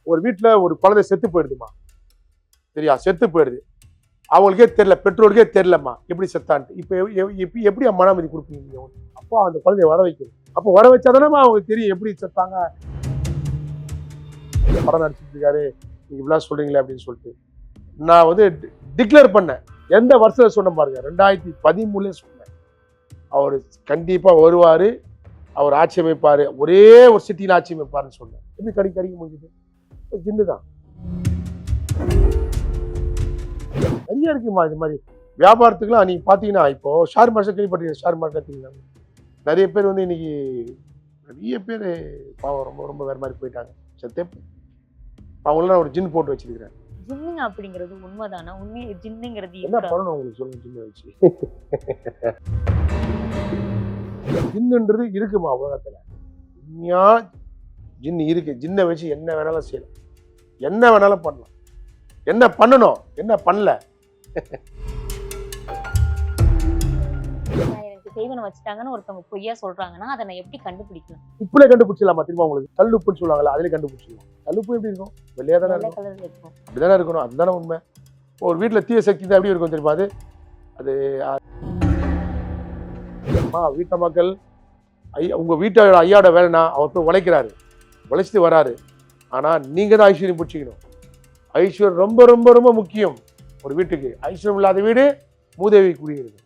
ஒரு வீட்டுல ஒரு குழந்தை செத்து போயிடுதுமா, சரியா? செத்து போயிடுது, அவங்களுக்கே தெரியல, பெற்றோருக்கே தெரியலம்மா எப்படி செத்தான்ட்டு. இப்ப எப்படி மன அமைதி கொடுப்பீங்க நீங்க? அப்போ அந்த குழந்தைய வர வைக்கணும். அப்போ வர வச்சாதானமா அவங்களுக்கு தெரியும் எப்படி செத்தாங்க. படம் நடிச்சிட்டு இருக்காரு, நீங்க இப்படிலாம் சொல்றீங்களே அப்படின்னு சொல்லிட்டு நான் வந்து டிக்ளேர் பண்ணேன். எந்த வருஷத்துல சொன்ன பாருங்க, 2013 சொன்னேன். அவர் கண்டிப்பா வருவாரு, அவர் ஆட்சி அமைப்பாரு, ஒரே ஒரு சிட்டியில் ஆட்சி அமைப்பாருன்னு சொன்னேன். எப்படி கடிக்க முடியுது? ஜின்னு தான். நிறைய இருக்குமா இது மாதிரி வியாபாரத்துக்குலாம். நீங்க பாத்தீங்கன்னா இப்போ ஷேர் மார்க்கெட் கேள்விப்பட்டீங்க? ஷேர் மார்க்கெட் நிறைய பேர் வந்து இன்னைக்கு நிறைய பேர் பாவம் ரொம்ப ரொம்ப வேற மாதிரி போயிட்டாங்க. சத்தே அவங்களாம் ஒரு ஜின் போட்டு வச்சிருக்கிறேன். ஜின்னுங்க அப்படிங்கிறது உண்மைதானா? உண்மையிலே ஜின்னுங்கிறது என்ன இருக்கா? பண்ணணும் உங்களுக்கு சொல்லுங்க. ஜின்ன வச்சு ஜின்னுன்றது இருக்குமா உலகத்துல? உண்மையா ஜின் இருக்கு. ஜின்னை வச்சு என்ன வேணாலும் செய்யலாம், என்ன வேணாலும் பண்ணலாம். என்ன பண்ணணும், என்ன பண்ணல? எனக்கு செய்வன வச்சுட்டாங்கன்னு ஒருத்தவங்க பொய்யா சொல்றாங்கன்னா அதை நான் எப்படி கண்டுபிடிக்கலாம்? இப்படியே கண்டுபிடிச்சிடலாமா? திரும்ப உங்களுக்கு கல்லுப்புன்னு சொல்லுவாங்கல்ல, அதிலே கண்டுபிடிச்சிடலாம். கல்லுப்பு எப்படி இருக்கும்? வெள்ளையா தானே வெள்ளை இருக்கும். கலர்ல இருக்கும். அப்படிதானே இருக்கணும். அதுதானே உண்மை. ஒரு வீட்டுல தீய சக்தி தான் எப்படி இருக்கும் தெரியுமா? அது வீட்டு மக்கள் உங்க வீட்டோட ஐயாவோட வேலைனா அவர் போய் உழைக்கிறாரு, உழைச்சிட்டு வராரு. ஆனா நீங்க தான் ஐஸ்வர்யம் பிடிச்சிக்கணும். ஐஸ்வர்யம் ரொம்ப ரொம்ப ரொம்ப முக்கியம் ஒரு வீட்டுக்கு. ஐஸ்வர்யம் இல்லாத வீடு மூதேவி குடியிருது.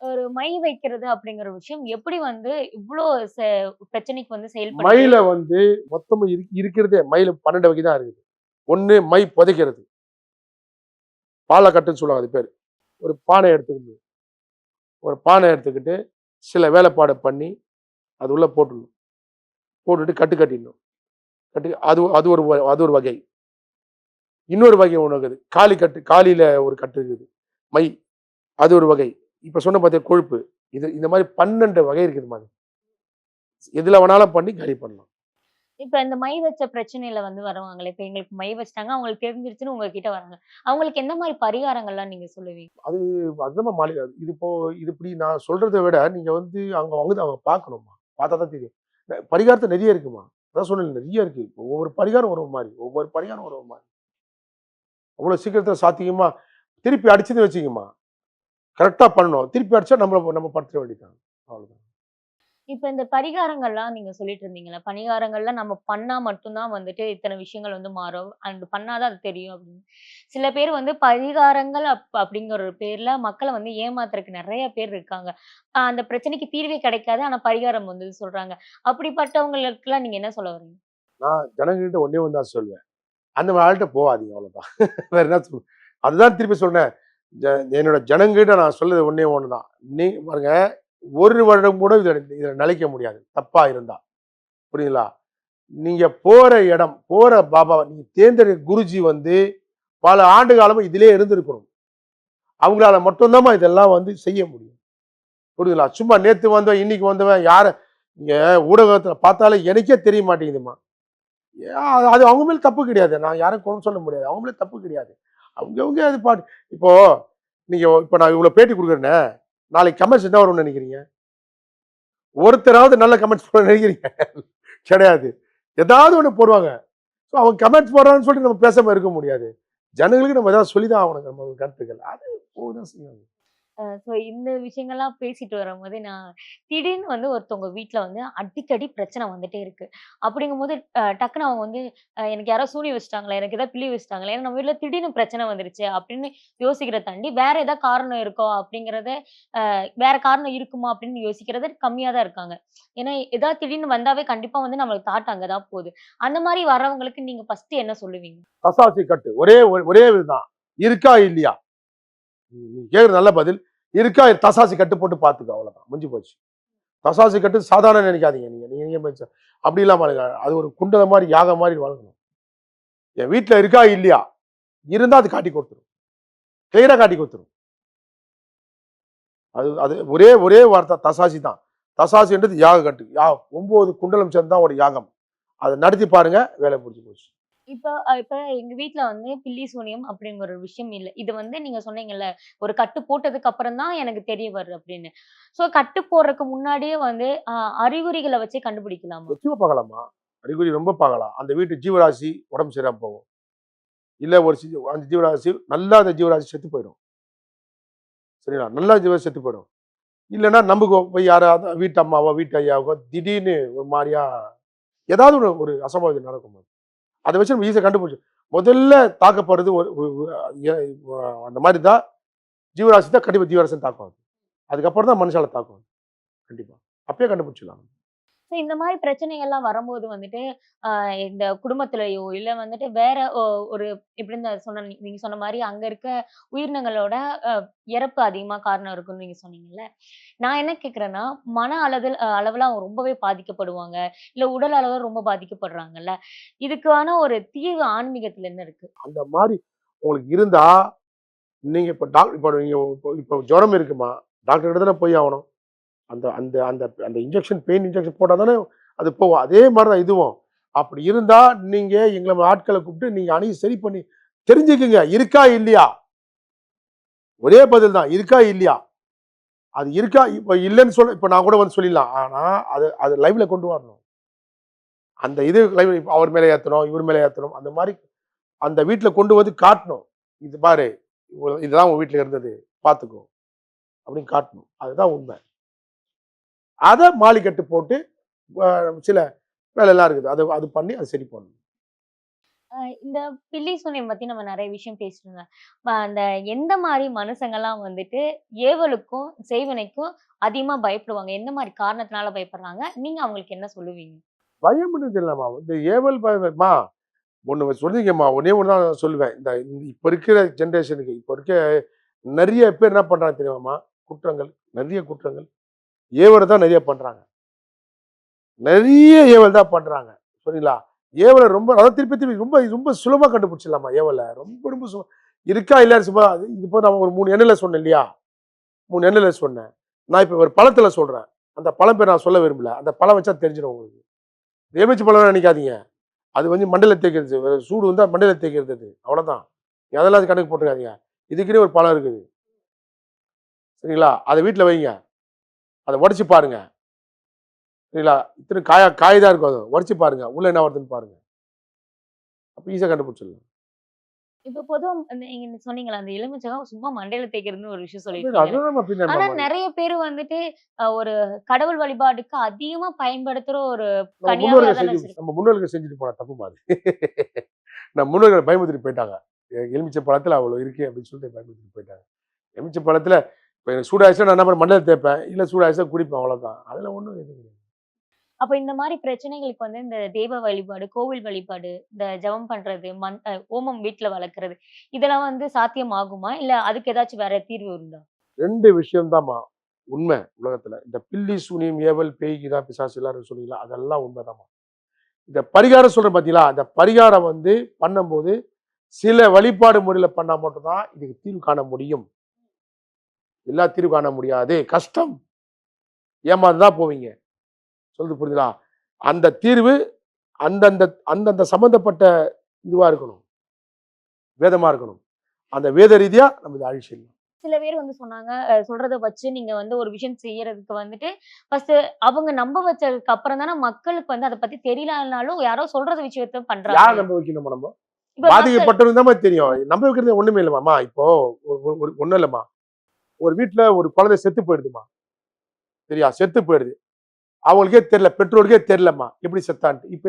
ஒரு மை வைக்கிறது அப்படிங்கிற விஷயம் எப்படி வந்து இவ்வளோ பிரச்சனைக்கு வந்து செயல்படுது? மயில வந்து மொத்தமா இருக்கிறதே மயில 12 வகை தான் இருக்குது. ஒண்ணு மை புதைக்கிறது, பாலக்கட்டுன்னு சொல்லுவாங்க. அது பேர். ஒரு பானை எடுத்துக்கிட்டு சில வேலைப்பாடு பண்ணி அது உள்ள போட்டுட்டு கட்டிடணும். அது ஒரு வகை. இன்னொரு வகை ஒன்று இருக்குது, காலியில ஒரு கட்டு இருக்குது, மை, அது ஒரு வகை. இப்ப சொன்ன பார்த்தா கொழுப்பு, இந்த மாதிரி 12 வகை இருக்குது மாதிரி. எதுல வேணாலும் பண்ணி காலி பண்ணலாம். இப்ப இந்த மை வச்ச பிரச்சனையில வந்து வருவாங்களே, இப்ப எங்களுக்கு மை வச்சுட்டாங்க, அவங்களுக்கு தெரிஞ்சிருச்சுன்னு உங்ககிட்ட வராங்க. அவங்களுக்கு எந்த மாதிரி பரிகாரங்கள்லாம் நீங்க சொல்லுவீங்க? அதுதான் மாளிகை. இது இப்படி நான் சொல்றதை விட நீங்க வந்து அவங்க பார்க்கணுமா, பார்த்தா தான் தெரியும். பரிகாரத்தை நிறைய இருக்குமா. அதான் சொன்னேன், நிறைய இருக்கு. ஒவ்வொரு பரிகாரம் ஒரு மாதிரி. அவ்வளவு சீக்கிரத்துல சாத்தியமா திருப்பி அடிச்சுன்னு வச்சுக்கோமா, கரெக்டா பண்ணணும். திருப்பி அடிச்சா நம்ம படுத்துட வேண்டியதான். அவ்வளவுதான். இப்ப இந்த பரிகாரங்கள்லாம் நீங்க சொல்லிட்டு இருந்தீங்கல்ல, பரிகாரங்கள்லாம் நம்ம பண்ணா மட்டும் தான் வந்துட்டு இத்தன விஷயங்கள் வந்து மாறும். அண்ட் பண்ணாதான் அது தெரியும் அப்படின்னு. சில பேர் வந்து பரிகாரங்கள் அப்படிங்கிற ஒரு பேர்ல மக்கள வந்து ஏமாத்துறதுக்கு நெறைய பேர் இருக்காங்க. அந்த பிரச்சனைக்கு தீர்வே கிடைக்காது. ஆனா பரிகாரம் வந்து சொல்றாங்க. அப்படிப்பட்டவங்களுக்கெல்லாம் நீங்க என்ன சொல்ல வரீங்க? நான் ஜனங்கள்கிட்ட ஒண்ணே ஒன்று தான் சொல்வேன், அந்த ஆள்கிட்ட போகாதீங்க, அவ்வளவுதான். வேற என்ன சொல்ல. அதுதான் திருப்பி சொன்னேன். என்னோட ஜனங்கிட்ட நான் சொல்றது ஒண்ணே ஒண்ணுதான். நீ பாருங்க, ஒரு வருடம் கூட இதுல நிலைக்க முடியாது தப்பா இருந்தா. புரியுங்களா? நீங்க போற இடம், போற பாபா, நீங்க தேர்ந்தெடுக்க குருஜி வந்து பல ஆண்டு காலமா இதிலே இருந்திருக்கணும். அவங்களால மட்டும்தான் இதெல்லாம் வந்து செய்ய முடியும். புரியுதுங்களா? சும்மா நேத்து வந்தவன் இன்னைக்கு வந்தவன் யார நீங்க ஊடகத்துல பார்த்தாலே எனக்கே தெரிய மாட்டேங்குதுமா. அது அவங்க மேல தப்பு கிடையாது. நான் யாரும் குறை சொல்ல முடியாது. அவங்க மேல தப்பு கிடையாது. அவங்கவுங்க அது பாட்டு. இப்போ இப்ப நான் இவ்வளவு பேட்டி கொடுக்குறேன்னு, நாளைக்கு கமெண்ட்ஸ் என்ன வரும்னு நினைக்கிறீங்க? ஒருத்தராவது நல்ல கமெண்ட்ஸ் போட நினைக்கிறீங்க? கிடையாது. ஏதாவது ஒண்ணு போடுவாங்க. அவங்க கமெண்ட்ஸ் போடுறான்னு சொல்லிட்டு நம்ம பேசாம இருக்க முடியாது. ஜனங்களுக்கு நம்ம ஏதாவது சொல்லிதான் ஆகணும் நம்ம கருத்துக்கள். அது போதான் செய்யும். ஸோ இந்த விஷயங்கள்லாம் பேசிட்டு வரும்போது, நான் திடீர்னு வந்து ஒருத்தவங்க வீட்ல வந்து அடிக்கடி பிரச்சனை வந்துட்டே இருக்கு. அப்படிங்கும்போது டக்குனு அவங்க வந்து எனக்கு யாரோ சூனியம் வச்சுட்டாங்களா? எனக்கு ஏதாவது பில்லி வச்சுட்டாங்களா? ஏன்னா நம்ம வீட்ல திடீர்னு பிரச்சனை வந்துருச்சு அப்படின்னு யோசிக்கிறத தாண்டி, வேற ஏதாவது காரணம் இருக்கோ அப்படிங்கிறத வேற காரணம் இருக்குமா அப்படின்னு யோசிக்கிறது கம்மியா தான் இருக்காங்க. ஏன்னா ஏதாவது திடீர்னு வந்தாவே கண்டிப்பா வந்து நம்மளுக்கு தாட் அங்க தான் போகுது. அந்த மாரி வர்றவங்களுக்கு நீங்க ஃபர்ஸ்ட் என்ன சொல்லுவீங்க? தசாசி கட்டு ஒரே இதுதான். இருக்கா இல்லையா? நீ கேக்குறது நல்ல பதில். இருக்கா, தசாசி கட்டு போட்டு பாத்துக்க, அவ்வளவுதான். முடிஞ்சு போச்சு. தசாசி கட்டு சாதாரண நினைக்காதீங்க. நீங்க அப்படி இல்லாம அது ஒரு குண்டல மாதிரி யாகம் மாதிரி வளர்க்கணும். என் வீட்டுல இருக்கா இல்லையா, இருந்தா அது காட்டி கொடுத்துரும், கிளியரா காட்டி கொடுத்துரும். அது ஒரே வார்த்தை தசாசி தான். தசாசின்றது யாக கட்டு. 9 குண்டலம் சேர்ந்தா ஒரு யாகம். அதை நடத்தி பாருங்க, வேலை முடிஞ்சு போச்சு. இப்ப இப்ப எங்க வீட்ல வந்து பில்லி சூனியம் அப்படிங்கிற ஒரு விஷயம் இல்ல. இது வந்து நீங்க சொன்னீங்கல்ல, ஒரு கட்டு போட்டதுக்கு அப்புறம் தான் எனக்கு தெரிய வருது அப்படின்னு. ஸோ கட்டு போடுறதுக்கு முன்னாடியே வந்து அறிகுறிகள வச்சே கண்டுபிடிக்கலாமா? நிச்சயமா பார்க்கலாமா. அறிகுறி ரொம்ப பார்க்கலாம். அந்த வீட்டு ஜீவராசி உடம்பு சரியில்லாம போகும். இல்ல ஒரு அந்த ஜீவராசி நல்லா அந்த ஜீவராசி செத்து போயிடும். சரிங்களா? நல்லா ஜீவராசி செத்து போயிடும். இல்லன்னா நமக்கு போய் யாராவது வீட்டு அம்மாவோ, வீட்டு ஐயாவோ திடீர்னு ஒரு மாரியா ஏதாவது ஒரு ஒரு அசம்பாவிதம் நடக்கும். அத வச்சு நம்ம ஈஸியா கண்டுபிடிச்சு முதல்ல தாக்கப்படுறது ஒரு எ அந்த மாரி தான் ஜீவராசி தான் கண்டிப்பா ஜீவராசின்னு தாக்கும் அது. அதுக்கப்புறம் தான் மனுஷால தாக்கும். கண்டிப்பா. அப்பயே கண்டுபிடிச்சிடலாம். ஸோ இந்த மாரி பிரச்சனைகள்லாம் வரும்போது வந்துட்டு, இந்த குடும்பத்திலயோ, இல்ல வந்துட்டு வேற ஒரு எப்படின்னு நீங்க சொன்ன மாரி அங்க இருக்க உயிரினங்களோட அ இறப்பு அதிகமா காரணம் இருக்குன்னு நீங்க சொன்னீங்கல்ல. நான் என்ன கேட்கிறேன்னா, மன அளவுல அவங்க ரொம்பவே பாதிக்கப்படுவாங்க. இல்ல உடல் அளவுல ரொம்ப பாதிக்கப்படுறாங்கல்ல. இதுக்கான ஒரு தீர்வு ஆன்மீகத்துல என்ன இருக்கு? அந்த மாரி உங்களுக்கு இருந்தா, நீங்க இப்ப நீங்க இப்ப ஜுரம் இருக்குமா, டாக்டர் கிட்ட தானே போய் ஆவணும். அந்த அந்த அந்த அந்த இன்ஜெக்ஷன் பெயின் இன்ஜெக்ஷன் போட்டா தானே அது போகும். அதே மாரி தான் இதுவும். அப்படி இருந்தா நீங்க எங்கள ஆட்கள கூப்பிட்டு நீங்க அணுகி சரி பண்ணி தெரிஞ்சுக்குங்க. இருக்கா? இல்லையா? ஒரே பதில் தான். இருக்கா? இல்லையா? அது இருக்கா? இப்ப இல்லன்னு இப்ப நான் கூட வந்து சொல்லிடலாம். ஆனா அது அது லைவ்ல கொண்டு வரணும். அந்த இது லைவ் அவர் மேல ஏத்தணும், இவர் மேல ஏத்தணும். அந்த மாரி அந்த வீட்ல கொண்டு வந்து காட்டணும். இது பாரு, இதுதான் உன் வீட்ல இருந்தது. பார்த்துக்கோ. அப்படின்னு காட்டணும். அதுதான் உண்மை. அத மாலி கட்டு போட்டு அ சில வேலைலாம் இருக்குது. அது அது பண்ணி அத சரி பண்ணணும். இந்த பில்லி சூனியம் பத்தி நம்ம நெறைய விஷயம் பேசிட்டோங்க. அந்த எந்த மாரி மனுசங்கள்லாம் வந்துட்டு ஏவலுக்கும், செய்வினைக்கும் அதிகமா பயப்படுவாங்க? எந்த மாரி காரணத்தினால பயப்படுறாங்க? நீங்க அவங்களுக்கு என்ன சொல்லுவீங்க? பயம்ன்றது இல்லம்மா. இந்த ஏவல் மா ஒண்ணு சொன்னீங்கம்மா. ஒண்ணே ஒண்ணு தான் சொல்லுவேன். இப்ப இருக்கிற ஜெனரேஷனுக்கு இப்ப இருக்க நெறைய பேர் என்ன பண்றாங்க தெரியுமாம்மா? குற்றங்கள், நெறைய குற்றங்கள். ஏவல தான் நெறைய பண்றாங்க. நெறைய ஏவல் தான் பண்றாங்க. சரிங்களா? ஏவல ரொம்ப அதாவது திருப்பி திருப்பி ரொம்ப ரொம்ப சுலபமா கண்டுபிடிச்சிடலாமா ஏவல. ரொம்ப ரொம்ப இருக்கா இல்லையான்னு சும்மா இப்போ நான் ஒரு 3 எண்ணில சொன்னேன் இல்லையா? 3 எண்ணில சொன்னேன். நான் இப்ப ஒரு பழத்துல சொல்றேன். அந்த பழம் பேர் நான் சொல்ல விரும்பல. அந்த பழம் வச்சா தெரிஞ்சிடும் உங்களுக்கு. எலுமிச்சை பழம்னு நெனைக்காதீங்க. அது வந்து மண்டையில தேய்க்கிறது. சூடு வந்தா மண்டையில தேய்க்கிறது அது. அவ்வளோதான். அதெல்லாம் அது கணக்கு போட்டுறாதீங்க. இதுக்குன்னே ஒரு பழம் இருக்குது. சரிங்களா? அத வீட்ல வைங்க. அத உடைச்சு பாருங்க. சரிங்களா? இத்தன காய் தான் இருக்கும் அது. உடைச்சு பாருங்க. உள்ள என்ன வருதுன்னு பாருங்க. அப்ப ஈஸியா கண்டுபிடிச்சிடலாம். இப்ப பொதுவா நீங்க சொன்னீங்கல்ல, அந்த எலுமிச்சம் சும்மா மண்டையில தேய்க்கிறதுன்னு ஒரு விஷயம் அது சொல்லியிருக்கீங்கல்ல. அதுதான் பின்ன ஆனா நம்ம நெறைய பேரு வந்துட்டு ஒரு கடவுள் வழிபாட்டுக்கு அதிகமா பயன்படுத்துற ஒரு நம்ம கனியாவே முன்னோர்கள் அதான செஞ்சு வச்சிருக்கு. நம்ம முன்னோர்கள் செஞ்சுட்டு போன தப்பு மாதிரி. நம்ம முன்னோர்கள் பயமுறுத்திட்டு போயிட்டாங்க. எலுமிச்சை பழத்துல அவ்வளோ இருக்கு அப்படின்னு சொல்லிட்டு பயமுறுத்திட்டு போயிட்டாங்க. எலுமிச்சை பழத்துல இப்ப எனக்கு சூடாச்சுன்னா நான் என்ன பண்ணுவேன் மண்டையில தேய்ப்பேன். இல்ல சூடாச்சுன்னா குடிப்பேன் அவ்வளோதான். அதுல ஒண்ணும் எதுவும் கிடையாது. அப்ப இந்த மாரி பிரச்சனைகளுக்கு வந்து இந்த தெய்வ வழிபாடு, கோவில் வழிபாடு, இந்த ஜெபம் பண்றது, ஹோமம் வீட்ல வளர்க்கறது, இதெல்லாம் வந்து சாத்தியமாகுமா? இல்ல அதுக்கு ஏதாச்சும் வேற தீர்வு உண்டா? 2 விஷயம் தான்மா உண்மை உலகத்துல. இந்த பில்லி, சூனியம், ஏவல், பேய், கீதா, பிசாசு எல்லாரும் சொன்னீங்களா? அதெல்லாம் உண்மைதாம்மா. இந்த பரிகாரம் சொல்றேன் பார்த்தீங்களா? அந்த பரிகாரம் வந்து பண்ணும்போது, சில வழிபாடு முறையில பண்ணா மட்டும் தான் இதுக்கு தீர்வு காண முடியும். எல்லா தீர்வு காண முடியாது. கஷ்டம். ஏமாந்து தான் போவீங்க. சொல்றது புரியுதுங்களா? அந்த தீர்வு அந்தந்த அந்தந்த சம்பந்தப்பட்ட இதுவா இருக்கணும். வேதமா இருக்கணும். அந்த வேத ரீதியா நம்ம இத அழிச்சிடலாம். சில பேர் வந்து சொன்னாங்க, சொல்றத வச்சு நீங்க வந்து ஒரு விஷயம் செய்யறதுக்கு வந்துட்டு, ஃபர்ஸ்ட்டு அவங்க நம்ப வச்சதுக்கு அப்புறம் தானே மக்களுக்கு வந்து அத பத்தி தெரியலனாலும் யாரோ சொல்றது விஷயத்த பண்றாங்க. யார் நம்ப வைக்கணுமா நம்ம? இப்ப மக்கள் பாதிக்கப்பட்டவனுக்கு தாம்மா தெரியும். நம்ப வைக்கிறது ஒண்ணுமே இல்லம்மா. இப்போ ஒண்ணும் இல்லம்மா. ஒரு வீட்ல ஒரு குழந்தை செத்து போயிடுதும்மா. சரியா? செத்து போயிடுது. அவங்களுக்கே தெரியல. பெற்றோருக்கே தெரியலம்மா. எப்படி செத்தான்ட்டு. இப்ப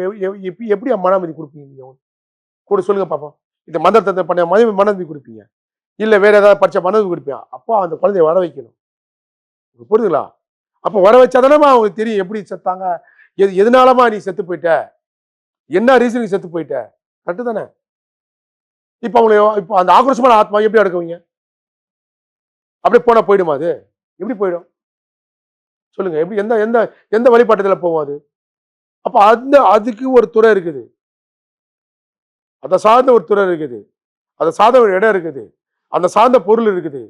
எப்படி மன அமைதி குடுப்பீங்க நீங்க? கூட சொல்லுங்க பாப்போம். இந்த மந்திரத்த பண்ண மாதிரி மன அமைதி குடுப்பீங்க. இல்ல வேற ஏதாவது பரிட்சை மன அமைதி குடுப்பியா? அப்போ அந்த குழந்தைய வர வைக்கணும். புரியுதுங்களா? அப்ப வர வச்சா தானேம்மா அவங்களுக்கு தெரியும் எப்படி செத்தாங்க? எதனாலம்மா நீ செத்து போயிட்ட? என்ன ரீசனுக்கு செத்து போயிட்ட? கரெக்ட்டு தானே? இப்ப அந்த ஆக்ரோஷமான ஆத்மா எப்படி அடக்குவீங்க? அப்படியே போனா போயிடுமா அது? எப்படி போயிடும்? சொல்லுங்க. எப்படி எந்த எந்த எந்த வழிபாட்டுல போகும் அது? அப்ப அதுக்கு ஒரு துறை இருக்குது. அத சார்ந்த ஒரு துறை இருக்குது. அத சார்ந்த ஒரு இடம் இருக்குது. அந்த சார்ந்த பொருள் இருக்குது.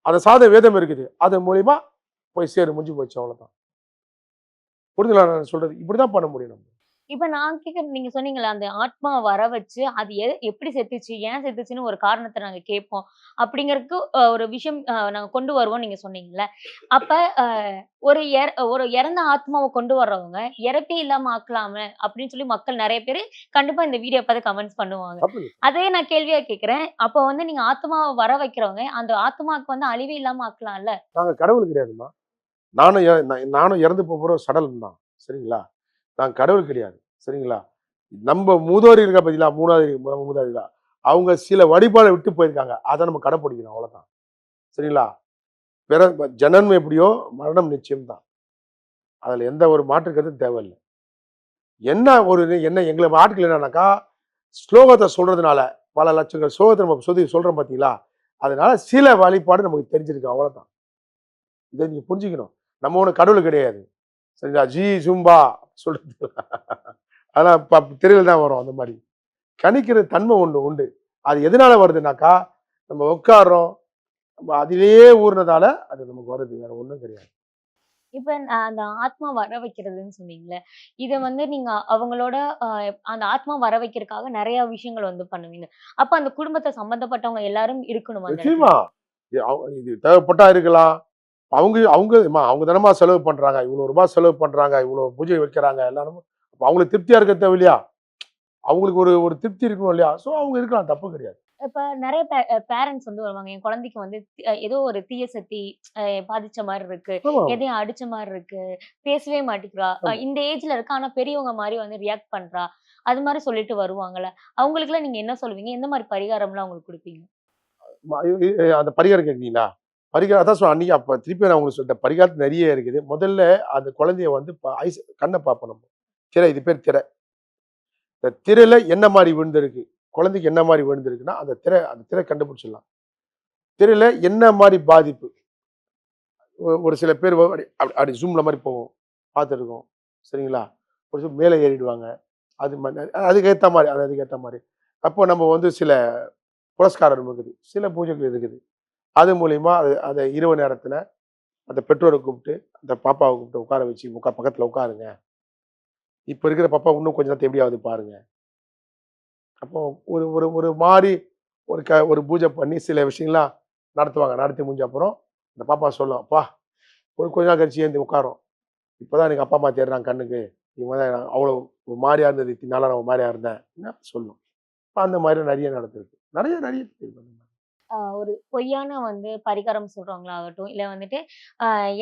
அத சார்ந்த வேதம் இருக்குது. அதன் மூலியமா போய் சேரும். முடிஞ்சு போச்சு அவ்வளவுதான். புரியுதுங்களா நான் சொல்றது? இப்படிதான் பண்ண முடியும் நம்ம. இப்ப நான் கேட்கறது நீங்க சொன்னீங்கல்ல, அந்த ஆத்மா வர வச்சு, அது எப்படி செத்துச்சு? ஏன் செத்துச்சுன்னு ஒரு காரணத்த நாங்க கேட்போம். அப்படிங்கிறதுக்கு ஒரு விஷயம் நாங்க கொண்டு வருவோம்னு நீங்க சொன்னீங்கல்ல. அப்ப அ ஒரு இறந்த ஆத்மாவ கொண்டு வர்றவங்க, இறப்பே இல்லாம ஆக்கலாமே அப்படின்னு சொல்லி மக்கள் நெறைய பேரு கண்டிப்பா இந்த வீடியோ பார்த்து கமெண்ட்ஸ் பண்ணுவாங்க. தப்பு இல்ல. அதே நான் கேள்வியா கேட்கிறேன். அப்போ வந்து நீங்க ஆத்மாவ வர வைக்கிறவங்க, அந்த ஆத்மாவுக்கு வந்து அழிவே இல்லாம ஆக்கலாம்ல? நாங்க கடவுள் கிடையாதும்மா. நானும் இறந்து போற ஒரு சடலம் தான். சரிங்களா? நான் கடவுள் கிடையாது. சரிங்களா? நம்ம மூதாதையர் இருக்கா பார்த்தீங்களா? 3வது மூதாதையர். அவங்க சில வழிபாட விட்டு போயிருக்காங்க. அத நம்ம கடைப்பிடிக்கணும் அவ்வளோதான். சரிங்களா? ஜனனம் எப்படியோ மரணம் நிச்சயம் தான். அதுல எந்த ஒரு மாற்று கருத்தும் தேவையில்ல. என்ன எங்கள ஆட்கள் என்னன்னாக்கா, ஸ்லோகத்த சொல்றதுனால பல லட்சங்கள் ஸ்லோகத்த நம்ம சொல்றோம் பார்த்தீங்களா? அதனால சில வழிபாடு நமக்கு தெரிஞ்சிருக்கு அவ்வளோதான். இத நீங்க புரிஞ்சுக்கணும். நம்ம ஒண்ணும் கடவுள் கிடையாது. சரிங்களா? ஜும்பா சொல்றது அதெல்லாம் திரையில தான் வரும் அந்த மாரி. கணிக்கிற தன்மை ஒண்ணு உண்டு. அது எதனால வருதுனாக்கா, நம்ம உட்கார்றோம். நம்ம அதிலேயே ஊறுனதால அது நமக்கு வருது. வேற ஒண்ணும் கிடையாது. இப்ப அந்த ஆத்மா வர வைக்கிறதுன்னு சொன்னீங்கல்ல. இத வந்து நீங்க அவங்களோட அ அந்த ஆத்மா வர வைக்கிறதுக்காக நெறைய விஷயங்கள் வந்து பண்ணுவீங்க. அப்ப அந்த குடும்பத்த சம்மந்தப்பட்டவங்க எல்லாரும் இருக்கணுமா அந்த இடத்துல? நிச்சயமா. இது தேவைப்பட்டா இருக்கலாம். அவங்க அவங்க அவங்க தானம்மா செலவு பண்றாங்க. இவ்வளோ ரூபாய் செலவு பண்றாங்க. இவ்வளோ பூஜை வைக்கிறாங்க. எல்லாரும் அப்ப அவங்களுக்கு திருப்தியா இருக்க தேவையில்லையா? அவங்களுக்கு ஒரு ஒரு திருப்தி இருக்கணும் இல்லையா? சோ அவங்க இருக்கலாம். தப்பு கிடையாது. இப்ப நெறைய பேரண்ட்ஸ் வந்து வருவாங்க. என் குழந்தைக்கு வந்து ஏதோ ஒரு தீய சக்தி பாதிச்ச மாரி இருக்கு. ஆமா, எதையும் அடிச்ச மாரி இருக்கு. பேசவே மாட்டேங்கிறா. ஆமா. இந்த ஏஜ்ல இருக்கா. ஆனா பெரியவங்க மாரி வந்து ரியாக்ட் பண்றா. அது மாரி சொல்லிட்டு வருவாங்கல்ல. அவங்களுக்கெல்லாம் நீங்க என்ன சொல்லுவீங்க? எந்த மாரி பரிகாரம்லாம் அவங்களுக்கு குடுப்பீங்க? அந்த பரிகாரம் கேட்கிறீங்களா? பரிகாரம் அதான் அன்னைக்கு அப்ப திருப்பி நான் உங்களுக்கு சொல்லிட்டேன். பரிகாரத்து நெறைய இருக்குது. முதல்ல அந்த குழந்தைய வந்து கண்ண பார்ப்போம் நம்ம. திரை இது பேர் திரை. இந்த திரையில என்ன மாரி விழுந்திருக்கு? குழந்தைக்கு என்ன மாரி விழுந்திருக்குன்னா, அந்த திரை கண்டுபிடிச்சிடலாம். திரையில என்ன மாரி பாதிப்பு? ஒரு சில பேர் அப்படி ஜூம்ல மாரி போகும். பார்த்துருக்கோம். சரிங்களா? ஒரு சிலர் மேலே ஏறிடுவாங்க. அதுக்கேத்த மாரி. அப்போ நம்ம வந்து சில புரஸ்காரம் இருக்குது. சில பூஜைகள் இருக்குது. அது மூலியமா அத இரவு நேரத்தில அந்த பெற்றோர கூப்பிட்டு, அந்த பாப்பாவ கூப்பிட்டு உட்கார வச்சு, பக்கத்துல உட்காருங்க. இப்ப இருக்கிற பாப்பா இன்னும் கொஞ்ச நேரத்துல எப்படி ஆகுது பாருங்க. அப்போ ஒரு ஒரு ஒரு மாரி ஒரு பூஜை பண்ணி சில விஷயங்கள்லாம் நடத்துவாங்க. நடத்தி முடிஞ்ச அப்புறம் அந்த பாப்பா சொல்லும். "அப்பா கொஞ்ச நாள் கழிச்சு எழுந்து உட்காரும். இப்பதான் எனக்கு அப்பா, அம்மா தேடுறாங்க கண்ணுக்கு. இவங்க தான் அவ்வளோ ஒரு மாரியா இருந்தது. இத்தன நாளா நான் ஒரு மாரியா இருந்தேன்." சொல்லும். அந்த மாரி நெறைய நடந்திருக்கு. நெறைய நெறைய ஒரு பொய்யான வந்து பரிகாரம் சொல்றவங்களாகட்டும், இல்ல வந்துட்டு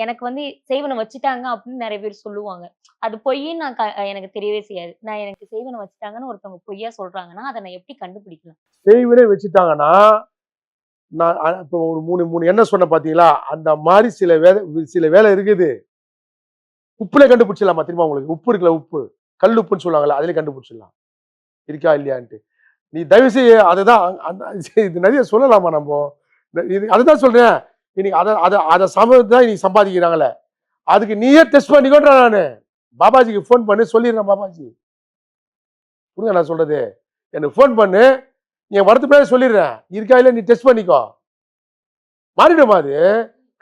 எனக்கு வந்து செய்வன வச்சுட்டாங்க அப்படின்னு நெறைய பேர் சொல்லுவாங்க. அது பொய்ன்னு நான் எனக்கு தெரியவே செய்யாது. எனக்கு செய்வன வச்சுட்டாங்கன்னு ஒருத்தவங்க பொய்யா சொல்றாங்கன்னா, அத நான் எப்படி கண்டுபிடிக்கலாம்? செய்வினை வச்சுட்டாங்கன்னா, நான் இப்போ ஒரு 3 எண்ணம் சொன்னேன் பார்த்தீங்களா? அந்த மாரி சில வேலை இருக்குது. உப்புல கண்டுபிடிச்சிடலாமா தெரியுமா உங்களுக்கு? உப்பு இருக்குல்ல உப்பு. கல் உப்புன்னு சொல்லுவாங்கல்ல, அதிலே கண்டுபிடிச்சிடலாம். இருக்கா இல்லையான்ட்டு. நீ தயவு செய்து அதுதான் இது நெறைய சொல்லலாமா நம்போ? அதுதான் சொல்றேன். இன்னைக்கு அத அத அத சமயத்த தான் இன்னைக்கு சம்பாதிக்கிறாங்கல்ல. அதுக்கு நீயே டெஸ்ட் பண்ணிக்கோன்றேன் நானு. பாபாஜிக்கு ஃபோன் பண்ணி சொல்லிடுறேன் பாபாஜி. புரியுதா நான் சொல்றது? எனக்கு ஃபோன் பண்ணு. என் வரதுக்கு முன்னாடி சொல்லிடுறேன். இருக்கா இல்லையா நீ டெஸ்ட் பண்ணிக்கோ. மாறிடுமா அது?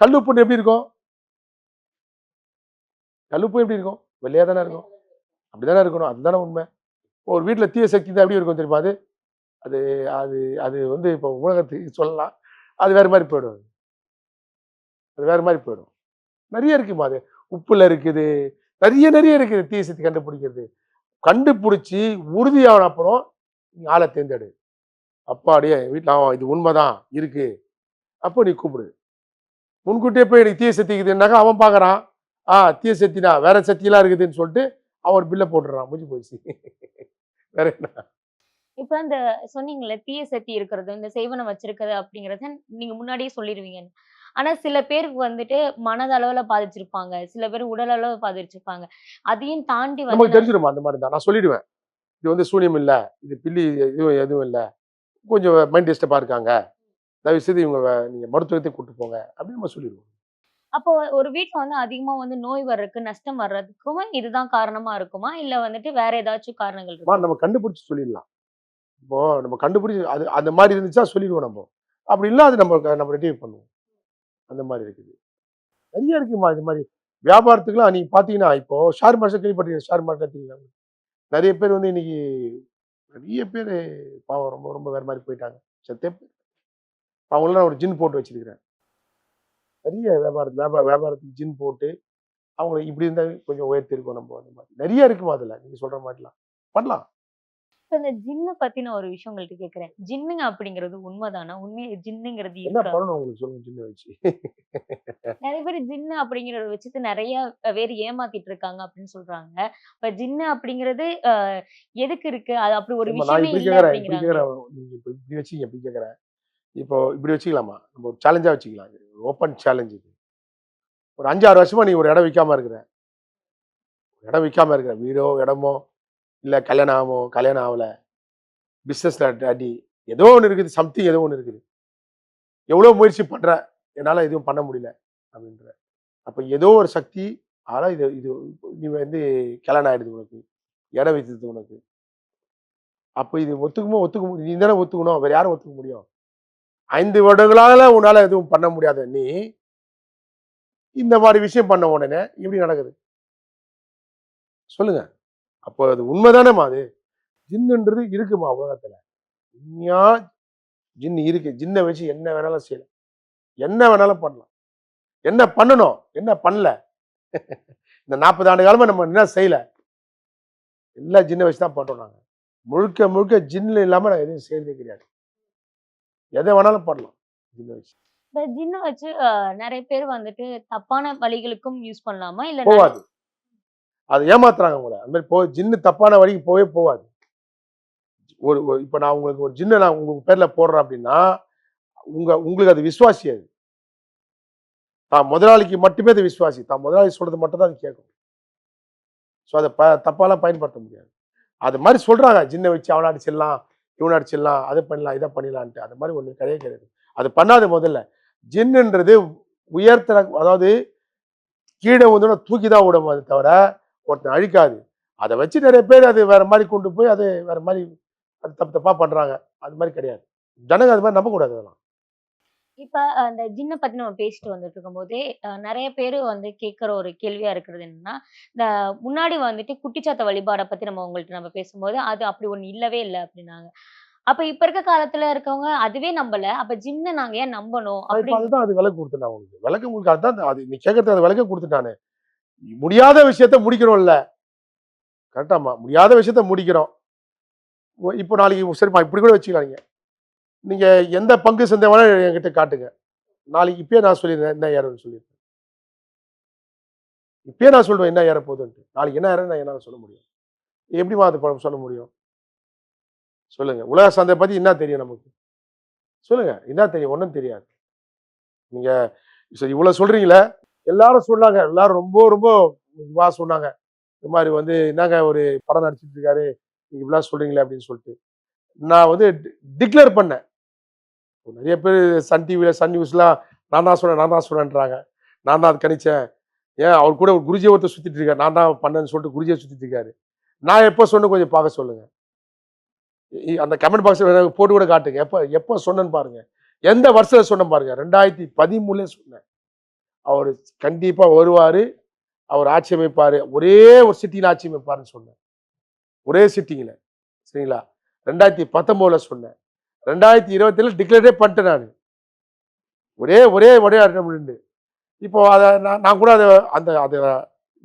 கல் உப்புன்னு எப்படி இருக்கும்? கல் உப்பு எப்படி இருக்கும்? வெள்ளையா தானே இருக்கும். அப்படிதானே இருக்கணும். அதுதானே உண்மை. ஒரு வீட்ல தீய சக்தி தான் எப்படி இருக்கும் தெரியுமா அது? அது அது அது வந்து இப்போ உலகத்துக்கு சொல்லலாம். அது வேற மாரி போயிடும். அது வேற மாரி போயிடும். நெறைய இருக்குமா அது. உப்புல இருக்குது. நெறைய இருக்குது தீய சக்தி கண்டுபிடிக்கிறது. கண்டுபிடிச்சு உறுதியான அப்புறம் நீ ஆள தேர்ந்தெடு. அப்பாடி வீட்ல இது உண்மைதான் இருக்கு. அப்போ நீ கூப்பிடு. முன்கூட்டியே போய் எனக்கு தீய சக்தி இருக்குதுன்னாக்கா அவன் பார்க்குறான். தீய சக்திடா வேற சக்திலாம் இருக்குதுன்னு சொல்லிட்டு அவன் ஒரு பில்ல போட்டுடுறான். முடிஞ்சு போச்சு. வேற என்ன? இப்ப இந்த சொன்னீங்கல்ல, தீய சக்தி இருக்கிறது, இந்த செய்வன வச்சிருக்கிறது அப்படிங்கிறத நீங்க முன்னாடியே சொல்லிருவீங்கன்னு. ஆனா சில பேருக்கு வந்துட்டு மனதளவுல பாதிச்சிருப்பாங்க. சில பேர் உடல் அளவு பாதிச்சிருப்பாங்க. அதையும் தாண்டி வந்து நமக்கு தெரிஞ்சிருமா அந்த மாரி தான். நான் சொல்லிடுவேன். இது வந்து சூனியம் இல்ல. இது பில்லி எதுவும் இல்ல. கொஞ்சம் மைண்ட் டிஸ்டர்பா இருக்காங்க. தயவு செய்து இவங்க நீங்க மருத்துவத்துக்கு கூட்டிட்டு போங்க. அப்படின்னு நம்ம சொல்லிடுவோம். அப்போ ஒரு வீட்ல வந்து அதிகமா வந்து நோய் வர்றதுக்கு, நஷ்டம் வர்றதுக்குமே இதுதான் காரணமா இருக்குமா? இல்ல வந்துட்டு வேற ஏதாச்சும் காரணங்கள் இருக்குமா? நம்ம கண்டுபிடிச்சு சொல்லிடலாம். இப்போ நம்ம கண்டுபிடிச்சு அது அந்த மாரி இருந்துச்சுன்னா சொல்லிடுவோம் நம்ம. அப்படி இல்ல அது நம்ம ரெட்டிஃபை பண்ணுவோம். அந்த மாரி இருக்குது. நெறைய இருக்குமா இது மாரி. வியாபாரத்துக்குலாம் நீங்க பார்த்தீங்கன்னா, இப்போ ஷேர் மார்க்கெட் கேள்விப்பட்டிருக்கீங்க ஷேர் மார்க்கெட் தெரியுங்களா? நிறைய பேர் வந்து இன்னைக்கு நிறைய பேர் பாவம் ரொம்ப ரொம்ப வேற மாதிரி போயிட்டாங்க. செத்தே போய் அவங்களாம் ஒரு ஜின் போட்டு வச்சிருக்கிறேன். நிறைய வியாபாரத்துக்கு ஜின் போட்டு அவங்கள இப்படி இருந்தா கொஞ்சம் உயர்த்திருக்கோம் நம்ம அந்த மாதிரி. நிறைய இருக்குமா அதுல நீங்க சொல்ற மாதிரிலாம். பண்ணலாம். இப்ப இந்த ஜின்ன பத்தி நான் ஒரு விஷயம் உங்கள்ட்ட கேட்கிறேன். ஜின்னுங்க அப்படிங்கிறது உண்மைதானா? உண்மையா ஜின்னுங்கிறது என்ன இருக்கா? பண்ணணும் உங்களுக்கு சொல்லுங்க ஜின்ன வச்சு. நெறைய பேரு ஜின்னு அப்படிங்கிறத வச்சுட்டு நெறைய பேர் ஏமாத்திட்டு இருக்காங்க அப்படின்னு சொல்றாங்க. இப்ப ஜின்னு அப்படிங்கிறது எதுக்கு இருக்கு? அது அப்படி ஒரு ஆமா நான் விஷயமே இப்படி இல்ல கேட்கிறேன் இப்படி அப்படிங்கிறாங்களே. கேட்கிறேன். நீங்க இப்ப இப்படி வச்சீங்க இப்படி கேட்கிறேன். இப்போ இப்படி வச்சுக்கலாமா? நம்ம ஒரு சேலஞ்சா வச்சுக்கலாம். ஓப்பன் சேலஞ்ச் இது. ஒரு 5, 6 வருஷமா நீ ஒரு இடம் விக்காம இருக்கிற. இடம் விக்காம இருக்கிற. வீடோ, இடமோ, இல்ல கல்யாணம் ஆகல. பிசினஸ்ல அடி. ஏதோ ஒண்ணு இருக்குது. சம்திங் ஏதோ ஒண்ணு இருக்குது. எவ்வளவு முயற்சி பண்ற. என்னால எதுவும் பண்ண முடியல அப்படின்ற. அப்ப ஏதோ ஒரு சக்தி ஆனா இது இது நீ வந்து கல்யாணம் ஆயிடுது உனக்கு. இடம் வித்துது உனக்கு. அப்ப இது ஒத்துக்க நீ தானே ஒத்துக்கணும். வேற யாரும் ஒத்துக்க முடியும்? 5 வருடங்களால உன்னால எதுவும் பண்ண முடியாத நீ, இந்த மாரி விஷயம் பண்ண உடனே எப்படி நடக்குது? சொல்லுங்க. அப்போ அது உண்மைதானேம்மா அது? ஜின்னுன்றது இருக்குமா உலகத்துல? உண்மையா ஜின் இருக்கு. ஜின்ன வச்சு என்ன வேணாலும் செய்யலாம். என்ன வேணாலும் பண்ணலாம். என்ன பண்ணணும்? என்ன பண்ணல? இந்த 40 ஆண்டு காலமா நம்ம என்ன செய்யல? எல்லாம் ஜின்ன வச்சு தான் பண்றோம் நாங்க. முழுக்க முழுக்க ஜின்ல இல்லாம நான் எதுவும் செய்யறதே கிடையாது. எத வேணாலும் பண்ணலாம். ஜின்ன வச்சு. இந்த ஜின்ன வச்சு நெறைய பேர் வந்துட்டு தப்பான வழிகளுக்கும் யூஸ் பண்ணலாமா? இல்ல போவாது. அது ஏமாத்துறாங்க உங்கள. அந்த மாரி ஜின்னு தப்பான வழிக்கு போவே போவாது. இப்ப நான் உங்களுக்கு ஒரு ஜின்ன நான் உங்க பேர்ல போடுறேன் அப்படின்னா, உங்களுக்கு அது விசுவாசி அது. தான் முதலாளிக்கு மட்டுமே அது விசுவாசி. தான் முதலாளி சொல்றது மட்டும் தான் அது கேட்கும். ஸோ அத தப்பாலாம் பயன்படுத்த முடியாது. அது மாரி சொல்றாங்க. ஜின்ன வச்சு அவன அடிச்சிடலாம், இவன அடிச்சிடலாம், அத பண்ணலாம், இத பண்ணிடலான்ட்டு. அது மாரி ஒண்ணு கிடையவே கிடையாது. அது பண்ணாது முதல்ல. ஜின்னுன்றது உயர்த்தர அதாவது கீழ வந்தோன தூக்கி தான் விடும் அது தவிர, ஒருத்தன் அழிக்காது. அத வச்சு நெறைய பேர் அது வேற மாரி கொண்டு போய் அது வேற மாரி அது தப்பு தப்பா பண்றாங்க. அது மாரி கிடையாது. ஜனங்க அது மாரி நம்பக்கூடாது அதெல்லாம். இப்ப அந்த ஜின்ன பத்தி நம்ம பேசிட்டு வந்துட்டு இருக்கும்போதே, நெறைய பேரு வந்து கேட்கிற ஒரு கேள்வியா இருக்கிறது என்னன்னா, இந்த முன்னாடி வந்துட்டு குட்டிச்சாத்த வழிபாட பத்தி நம்ம பேசும்போது, அது அப்படி ஒண்ணு இல்லவே இல்ல அப்டின்னாங்க. அப்ப இப்ப இருக்க காலத்துல இருக்கவங்க அதுவே நம்பல. அப்ப ஜின்ன நாங்க ஏன் நம்பணும்? நான் இப்ப அப்படி அதுதான் அது விளக்கம் குடுத்தேன் நான் உங்களுக்கு. விளக்கம் உங்களுக்கு அதான் அது நீ கேட்கறதுக்கு அது விளக்கம் குடுத்துட்டானே. முடியாத விஷயத்த முடிக்கிறோம்ல. கரெக்டாம்மா. முடியாத விஷயத்த முடிக்கிறோம். இப்போ நாளைக்கு சரிம்மா இப்படி கூட வச்சுக்கலாம் நீங்க. நீங்க எந்த பங்கு சந்தை வேணா என்கிட்ட காட்டுங்க. நாளைக்கு இப்பயே நான் சொல்லிடுறேன் என்ன ஏறும்னு சொல்லிடுறேன். இப்பயே நான் சொல்லுவேன் என்ன ஏற போகுதுன்ட்டு. நாளைக்கு என்ன ஏறும்னு நான் என்னால சொல்ல முடியும். எப்படிம்மா அது சொல்ல முடியும்? சொல்லுங்க. உலக சந்தைய பத்தி என்ன தெரியும் நமக்கு? சொல்லுங்க. என்ன தெரியும்? ஒண்ணும் தெரியாது. நீங்க சரி இவ்வளவு சொல்றீங்களே, எல்லாரும் சொன்னாங்க. எல்லாரும் ரொம்ப ரொம்ப இதுவா சொன்னாங்க. இந்த மாரி வந்து என்னங்க ஒரு படம் நடிச்சிட்டு இருக்காரு. நீங்க இப்படிலாம் சொல்றீங்களே அப்படின்னு சொல்லிட்டு. நான் வந்து டிக்ளேர் பண்ணேன். நெறைய பேர் சன் டிவில, சன் நியூஸ்லாம் நான் தான் சொன்னேன்றாங்க. நான் தான் அது கணிச்சேன். ஏன் அவர் கூட ஒரு குருஜி ஒருத்தர் சுத்திட்டு இருக்காரு. நான் தான் பண்ணேன்னு சொல்லிட்டு குருஜிய சுத்திட்டு இருக்காரு. நான் எப்ப சொன்னேன் கொஞ்சம் பார்க்க சொல்லுங்க. அந்த கமெண்ட் பாக்ஸ்ல போட்டு கூட காட்டுங்க. எப்ப எப்ப சொன்னேன்னு பாருங்க. எந்த வருஷத்துல சொன்னேன் பாருங்க. 2013ல சொன்னேன். அவரு கண்டிப்பா வருவாரு. அவர் ஆட்சி அமைப்பாரு. ஒரே ஒரு சிட்டிங்ல ஆட்சி அமைப்பாருன்னு சொன்னேன். ஒரே சிட்டிங்ல. சரிங்களா? 2019ல சொன்னேன். 2020ல டிக்ளேரே பண்ணிட்டேன் நானு. ஒரே அட்டெம்ப்ட். இப்போ அத நான் கூட அத அந்த அத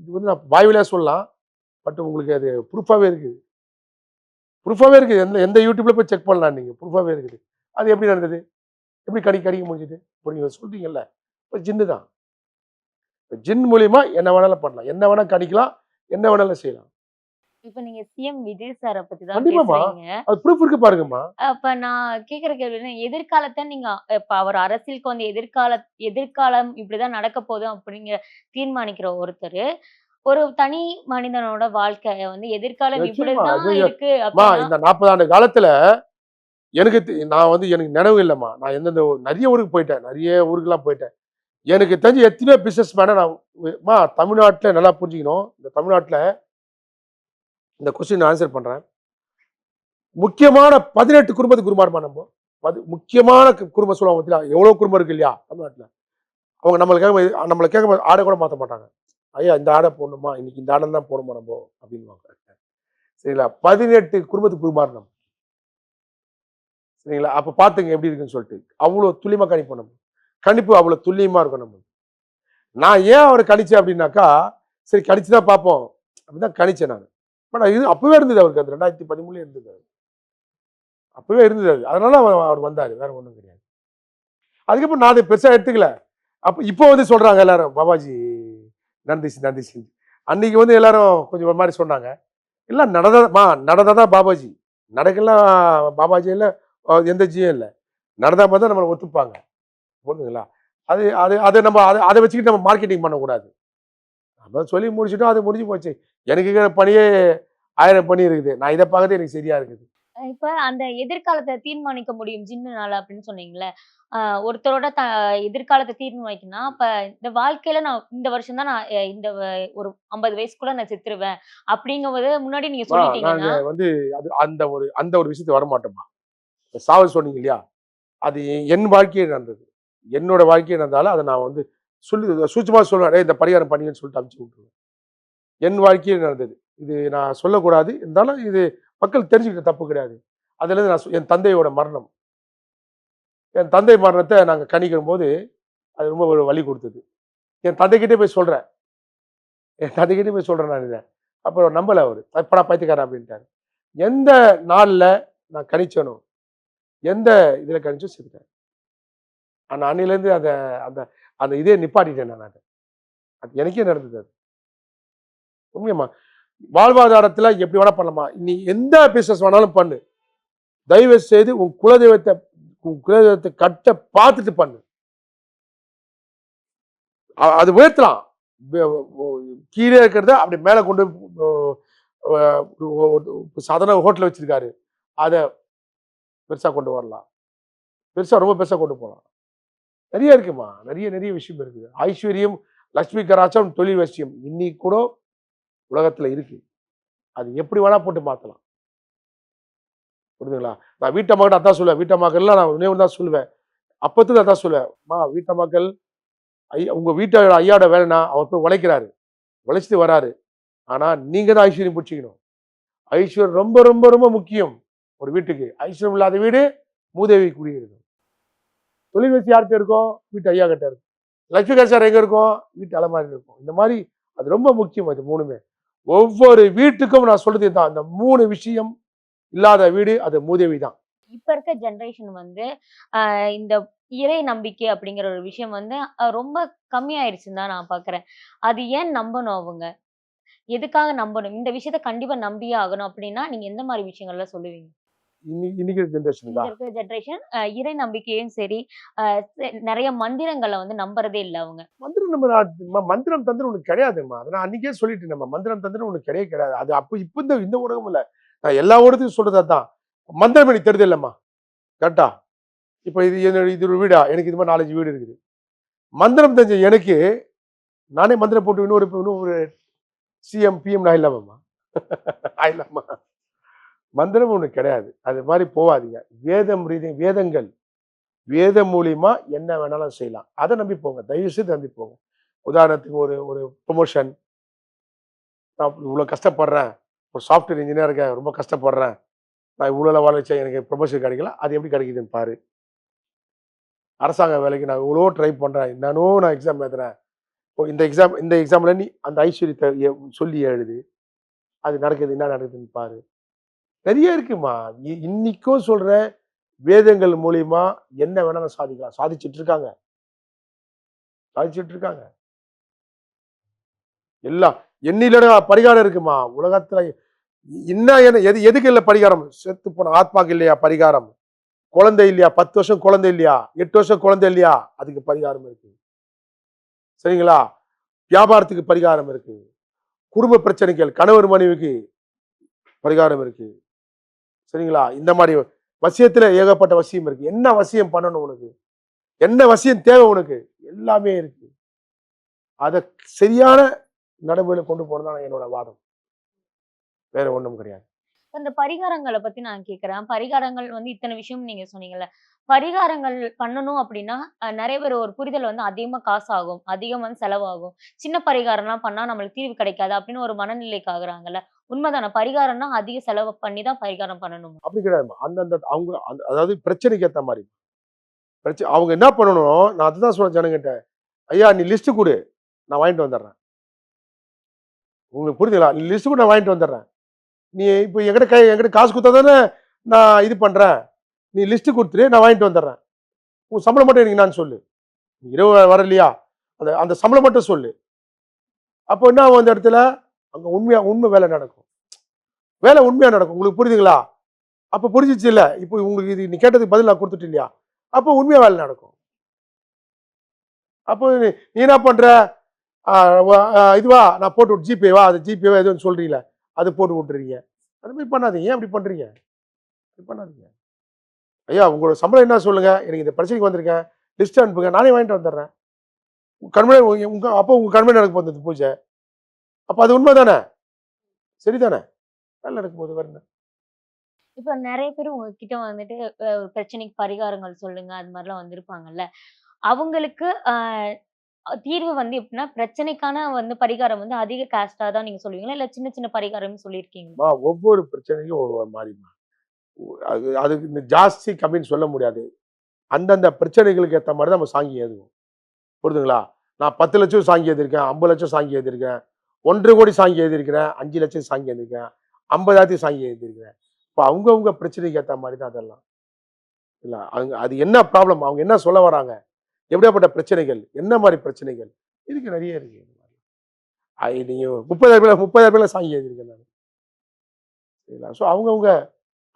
இது வந்து நான் வாய் சொல்லலாம். பட் உங்களுக்கு அது ப்ரூஃபாவே இருக்குது. ப்ரூஃபாவே இருக்குது. எந்த எந்த யூடியூப்ல போய் செக் பண்ணலாம் நீங்க. ப்ரூஃபாவே இருக்குது. அது எப்படி நடந்தது? எப்படி கணிக்க முடிஞ்சது? இப்போ நீங்க சொல்றீங்கல்ல. இப்ப ஜின்னு தான். ஜின் மூலியமா என்ன வேணாலும் பண்ணலாம். என்ன வேணா கணிக்கலாம். என்ன வேணாலும் செய்யலாம். இப்ப நீங்க சிஎம் விஜய் சார பத்தி தான் கண்டிப்பாம்மா. பேசுறீங்க. அது ப்ரூஃப் இருக்கு பாருங்கம்மா. அப்ப நான் கேட்கிற கேள்வி என்ன, எதிர்காலத்த நீங்க இப்ப அவர் அரசியலுக்கு வந்து எதிர்காலம் இப்படிதான் நடக்க போகுது அப்படிங்கிற தீர்மானிக்கிற ஒருத்தரு, ஒரு தனி மனிதனோட வாழ்க்கைய வந்து எதிர்காலம் நிச்சயமா. இப்படிதான் அது இருக்கு அம்மா அப்படின்னா, இந்த 40 ஆண்டு காலத்துல நான் வந்து எனக்கு நினைவு இல்லம்மா. நான் எந்தெந்த நெறைய ஊருக்கு போயிட்டேன். நெறைய ஊருக்குலாம் போயிட்டேன். எனக்கு தெரிஞ்சு எத்தனையோ பிசினஸ் மேன நான் தமிழ்நாட்டுல நல்லா புரிஞ்சுக்கணும். இந்த தமிழ்நாட்டுல இந்த கொஸ்டின் ஆன்சர் பண்றேன். முக்கியமான 18 குடும்பத்துக்கு குருமாறுமா நம்ப. முக்கியமான குடும்பம் சொல்லுவாங்க பார்த்தீங்களா? எவ்வளோ குடும்பம் இருக்கு இல்லையா தமிழ்நாட்டுல? அவங்க நம்மள கேட்கும்போது ஆடை கூட மாத்த மாட்டாங்க. ஐயா இந்த ஆடை போடணுமா? இன்னைக்கு இந்த ஆடை தான் போடணுமா நம்போ அப்படின்னுவாங்க. சரிங்களா? 18 குடும்பத்துக்கு புதுமாறணும். சரிங்களா? அப்ப பாத்துங்க எப்படி இருக்குன்னு சொல்லிட்டு. அவ்வளவு துல்லியமா கணிப்போம் நம்ம. கணிப்பு அவ்வளவு துல்லியமா இருக்கும் நம்ம. நான் ஏன் அவரை கணிச்சேன் அப்படின்னாக்கா, சரி கணிச்சு தான் பார்ப்போம். அப்படிதான் கணிச்சேன் நானு. பட் இது அப்பவே இருந்தது அவருக்கு. அது 2013 இருந்தது. அப்பவே இருந்தது அது. அதனால அவர் வந்தாரு. வேற ஒண்ணும் கிடையாது. அதுக்கப்புறம் நான் அதை பெருசா எடுத்துக்கல. அப்ப இப்போ வந்து சொல்றாங்க எல்லாரும், பாபாஜி நடந்துச்சு நடந்துச்சு. அன்னைக்கு வந்து எல்லாரும் கொஞ்சம் ஒரு மாரி சொன்னாங்க. இல்ல நடந்தா பாபாஜி. நடக்கலாம் பாபாஜி இல்ல, எந்த ஜியும் இல்ல. நடந்தா பார்த்தா நம்மள ஒத்துப்பாங்க. புரியுதுங்களா? அது அது அத நம்ம அத வச்சுக்கிட்டு நம்ம மார்க்கெட்டிங் பண்ணக்கூடாது. நம்ம சொல்லி முடிச்சுட்டோம். அது முடிஞ்சு போச்சு. எனக்கு இருக்கிற பணியே 1000 பணி இருக்குது. நான் இத பார்க்கறதே எனக்கு சரியா இருக்குது. இப்ப அந்த எதிர்காலத்த தீர்மானிக்க முடியும் ஜின்னுனால அப்படின்னு சொன்னீங்கல்ல. அ ஒருத்தரோட எதிர்காலத்த தீர்மானிக்கணும்னா, அப்ப இந்த வாழ்க்கையில நான் இந்த வருஷம் தான் நான் இந்த ஒரு 50 வயசுக்குள்ள நான் செத்துருவேன். அப்படிங்கும்போது முன்னாடி நீங்க நாங்க சொல்லிட்டீங்கன்னா வந்து அது அந்த ஒரு விஷயத்துக்கு வரமாட்டோம்மா. சாவு சொன்னீங்க இல்லையா? அது என் வாழ்க்கையே நடந்தது. என்னோட வாழ்க்கையே நடந்தாலும் அத நான் வந்து சொல்லி சூட்சமா சொல்லுவேன். "டேய் இந்த பரிகாரம் பண்ணீங்கன்னு" சொல்லிட்டு அனுப்பிச்சு விட்டுருவேன். என் வாழ்க்கையே நடந்தது. இது நான் சொல்லக்கூடாது. இருந்தாலும் இது மக்கள் தெரிஞ்சுக்கிட்ட தப்பு கிடையாது. அதுலேருந்து என் தந்தையோட மரணம். என் தந்தை மரணத்த நாங்க கணிக்கும்போது, அது ரொம்ப ஒரு வலி குடுத்தது. என் தந்தைகிட்டயே போய் சொல்றேன். என் தந்தைகிட்டயே போய் சொல்றேன் நான் இத. அப்புறம் நம்பல அவரு. "போடா பைத்தியக்காரன்" அப்படின்ட்டாரு. எந்த நாள்ல நான் கணிச்சேனோ, எந்த இதுல கணிச்சோ செத்துட்டேன். ஆனா அன்னையிலேருந்து அந்த அந்த அந்த இதே நிப்பாட்டிட்டேன் நானு. அது எனக்கே நடந்தது அது. உண்மையாம்மா. வாழ்வாதாரத்துல எப்படி வேணா பண்ணலாமா. நீ எந்த பிசினஸ் வேணாலும் பண்ணு. தயவு செய்து உன் குலதெய்வத்த கட்ட பார்த்துட்டு பண்ணு. அது உயர்த்தலாம். வெ ஒ கீழே இருக்கிறத அப்படி மேல கொண்டு ஒ அ சாதாரண ஹோட்டல் வச்சிருக்காரு. அத பெருசா கொண்டு வரலாம். ரொம்ப பெருசா கொண்டு போலாம். நெறைய இருக்குமா. நெறைய விஷயம் இருக்குது. ஐஸ்வர்யம், லட்சுமி கடாட்சம், தொழில் வசியம். இன்னைக்கு கூட உலகத்துல இருக்கு. அது எப்படி வேணா போட்டு மாத்தலாம். புரியுதுங்களா? நான் வீட்டம்மாகிட்ட அதான் சொல்லுவேன். வீட்டம்மாக்கள்லாம் நான் ஒண்ணே ஒண்ணு தான் சொல்லுவேன். அப்பத்துக்கு அதான் சொல்லுவேன். அம்மா வீட்டம்மாக்கள், உங்க வீட்டோட ஐயாவோட வேலைன்னா, அவர் போய் உழைக்கிறாரு. உழைச்சிட்டு வராரு. ஆனா, நீங்க தான் ஐஸ்வர்யம் புடிச்சுக்கணும். ஐஸ்வர்யம் ரொம்ப ரொம்ப ரொம்ப முக்கியம். ஒரு வீட்டுக்கு. ஐஸ்வர்யம் இல்லாத வீடு மூதேவி குடியிருக்கும். தொழில் வச்சு யார்கிட்ட இருக்கும்? வீட்டு ஐயா கிட்ட இருக்கும். லட்சுமி கடாட்சம் எங்க இருக்கும்? வீட்டு அலமாரில இருக்கும். இந்த மாரி அது ரொம்ப முக்கியம் அது 3மே. ஒவ்வொரு வீட்டுக்கும் நான் சொல்றது இதுதான். அந்த 3 விஷயம் இல்லாத வீடு அது மூதேவி தான். இப்ப இருக்க ஜெனரேஷன் வந்து இந்த இறை நம்பிக்கை அப்படிங்கிற ஒரு விஷயம் வந்து ரொம்ப கம்மியாயிருச்சுன்னு தான் நான் பார்க்குறேன். அது ஏன் நம்பணும் அவங்க? எதுக்காக நம்பணும்? இந்த விஷயத்த கண்டிப்பா நம்பியே ஆகணும் அப்படின்னா, நீங்க எந்த மாரி விஷயங்கள்லாம் சொல்லுவீங்க? இன்னைக்கு இந்த ஜெனரேஷனுக்கா? இருக்கிற ஜெனரேஷன் இறை நம்பிக்கையும் சரி, அ நெறைய மந்திரங்கள வந்து நம்புறதே இல்ல அவங்க. மந்திரம் மந்திரம் தந்திரம் ஒண்ணு கிடையாதும்மா. அத நான் அன்னைக்கே சொல்லிட்டேனேம்மா. மந்திரம் தந்திரம் ஒண்ணு கிடையவே கிடையாது. அது அப்ப இப்ப இந்த உலகம் இல்ல. நான் எல்லா ஊடகத்தையும் சொல்றது அதான். மந்திரம் எனக்கு தெரியுது இல்லம்மா. கரெக்ட்டா? இப்ப இது ஒரு வீடா? எனக்கு இது மாரி 4, 5 வீடு இருக்குது. மந்திரம் தெரிஞ்ச எனக்கு, நானே மந்திரம் போட்டு இன்னொரு சிஎம், பிஎம் ஆயிடலாமாம்மா? ஆயிடலாமா? மந்திரம் ஒண்ணு கிடையாது. அது மாரி போவாதீங்க. வேதங்கள். வேதம் மூலியமா என்ன வேணாலும் செய்யலாம். அத நம்பி போங்க. தயவு செய்து நம்பி போங்க. உதாரணத்துக்கு ஒரு ஒரு புரமோஷன். நான் இவ்வளோ கஷ்டப்படுறேன். ஒரு சாஃப்ட்வேர் இன்ஜினியரா இருக்கேன். ரொம்ப கஷ்டப்படுறேன். நான் இவ்வளோலாம் உழைச்சேன். எனக்கு ப்ரமோஷன் கிடைக்கல. அது எப்படி கிடைக்குதுன்னு பாரு. அரசாங்க வேலைக்கு நான் எவ்வளவோ ட்ரை பண்றேன். என்னன்னோ நான் எக்ஸாம் எழுதுறேன். இப்போ இந்த எக்ஸாம்ல நீ அந்த ஐஸ்வர்யத்த சொல்லி எழுது. அது நடக்குது. என்ன நடக்குதுன்னு பாரு. நெறைய இருக்கும்மா. இன்னைக்கும் சொல்றேன். வேதங்கள் மூலியமா என்ன வேணாலும் சாதிக்கலாம். சாதிச்சுட்டு இருக்காங்க. சாதிச்சுட்டு இருக்காங்க. எல்லாம் எண்ணிலடங்கா பரிகாரம் இருக்குமா. உலகத்துல என்ன எதுக்கு இல்ல பரிகாரம்? செத்து போன ஆத்மாக்கு இல்லையா பரிகாரம்? குழந்தை இல்லையா? 10 வருஷம் குழந்தை இல்லையா? 8 வருஷம் குழந்தை இல்லையா? அதுக்கு பரிகாரம் இருக்கு. சரிங்களா? வியாபாரத்துக்கு பரிகாரம் இருக்கு. குடும்ப பிரச்சனைகள், கணவர் மனைவிக்கு பரிகாரம் இருக்கு. சரிங்களா? இந்த மாரி வசியத்துல ஏகப்பட்ட வசியம் இருக்கு. என்ன வசியம் பண்ணணும் உனக்கு? என்ன வசியம் தேவை உனக்கு? எல்லாமே இருக்கு. அத சரியான நடைமுறையில கொண்டு போறது தான் என்னோட வாதம். வேற ஒண்ணும் கிடையாது. அந்த பரிகாரங்கள பத்தி நான் கேட்கிறேன். பரிகாரங்கள் வந்து இத்தன விஷயம் நீங்க சொன்னீங்கல்ல. பரிகாரங்கள் பண்ணணும் அப்டின்னா, நெறைய பேர் ஒரு புரிதல் வந்து அதிகமா காசு ஆகும். அதிகம் வந்து செலவாகும். சின்ன பரிகாரம்லாம் பண்ணா நம்மளுக்கு தீர்வு கிடைக்காது அப்டின்னு ஒரு மனநிலைக்கு ஆகுறாங்கல்ல. உண்மைதானே? பரிகாரம்னா அதிக செலவு பண்ணி தான் பரிகாரம் பண்ணணுமா? அப்படி கிடையாதும்மா. அந்தந்த அவங்க அதாவது பிரச்சனைக்கு ஏத்த மாரி. அவங்க என்ன பண்ணணும், நான் அதுதான் சொல்றேன் ஜனங்கட்ட. ஐயா நீ லிஸ்ட் குடு. நான் வாங்கிட்டு வந்துடுறேன். உங்களுக்கு புரியுதுங்களா? நீ லிஸ்ட் குடு நான் வாங்கிட்டு வந்துடுறேன். நீ இப்ப என்கிட்ட காசு குடுத்தா தானே நான் இது பண்றேன். நீ லிஸ்ட் குடுத்துரு நான் வாங்கிட்டு வந்துடுறேன். உன் சம்பளம் மட்டும் எனக்கு நான் சொல்லு. நீ இரவு வரலையா? அந்த அந்த சம்பளம் மட்டும் சொல்லு. அப்போ என்ன ஆகும் அந்த இடத்துல? அங்க உண்மை வேலை நடக்கும். வேலை உண்மையா நடக்கும். உங்களுக்கு புரியுதுங்களா? அப்ப புரிஞ்சிச்சு இல்ல. இப்போ உங்களுக்கு இது நீ கேட்டதுக்கு பதில் நான் குடுத்துட்டேன் இல்லையா? அப்போ உண்மையா வேலை நடக்கும். அப்போ நீ என்ன பண்ற? இதுவா நான் போட்டு விட்டு ஜிபேவா அது ஜிபேவா எதுவும் சொல்றீங்களே அது போட்டு விட்டுறீங்க. அந்த மாதிரி பண்ணாதீங்க. ஏன் அப்படி பண்றீங்க? அப்படி பண்ணாதீங்க. ஐயா உங்களோட சம்பளம் என்ன சொல்லுங்க? எனக்கு இந்த பிரச்சனைக்கு வந்திருக்கேன். லிஸ்ட் அனுப்புங்க. நானே வாங்கிட்டு வந்துடுறேன். உங்க கண்மணி நடக்க போகுது பூஜை. அப்ப அது உண்மை தானே? சரிதானே? வேலை நடக்கும் போது வேற என்ன? இப்ப நெறைய பேர் உங்ககிட்ட வந்துட்டு ஒரு பிரச்சனைக்கு பரிகாரங்கள் சொல்லுங்க, அது மாரிலாம் வந்திருப்பாங்கல்ல. அவங்களுக்கு தீர்வு வந்து எப்படின்னா, பிரச்சனைக்கான வந்து பரிகாரம் வந்து அதிக காஸ்ட்டா தான் நீங்க சொல்லுவீங்களா? இல்ல சின்ன சின்ன பரிகாரம்னு சொல்லியிருக்கீங்களா? ஒவ்வொரு பிரச்சனைக்கும் ஒவ்வொரு மாறிமா. அதுக்கு இந்த ஜாஸ்தி கம்மின்னு சொல்ல முடியாது. அந்தந்த பிரச்சனைகளுக்கு ஏத்த மாரி தான் நம்ம சாங்கி எழுதுவோம். புரியுதுங்களா? நான் 10,00,000 சாங்கி எழுதியிருக்கேன், 50,00,000 சாங்கி எழுதியிருக்கேன், 1,50,00,000 சாங்கி எழுதியிருக்கிறேன், 5,00,000 சாங்கி எழுதியிருக்கேன், 50,000 சாங்கி எழுதியிருக்கிறேன். இப்ப அவங்கவங்க பிரச்சனைக்கு ஏத்த மாரி தான் அதெல்லாம். இல்ல அது என்ன ப்ராப்ளம்? அவங்க என்ன சொல்ல வராங்க? எப்படியாப்பட்ட பிரச்சனைகள்? என்ன மாரி பிரச்சனைகள்? இருக்கு நெறைய இருக்கு. நீங்க 30,000 சாங்கி எழுதியிருக்கேன் நானு. சரிங்களா? ஸோ அவங்கவங்க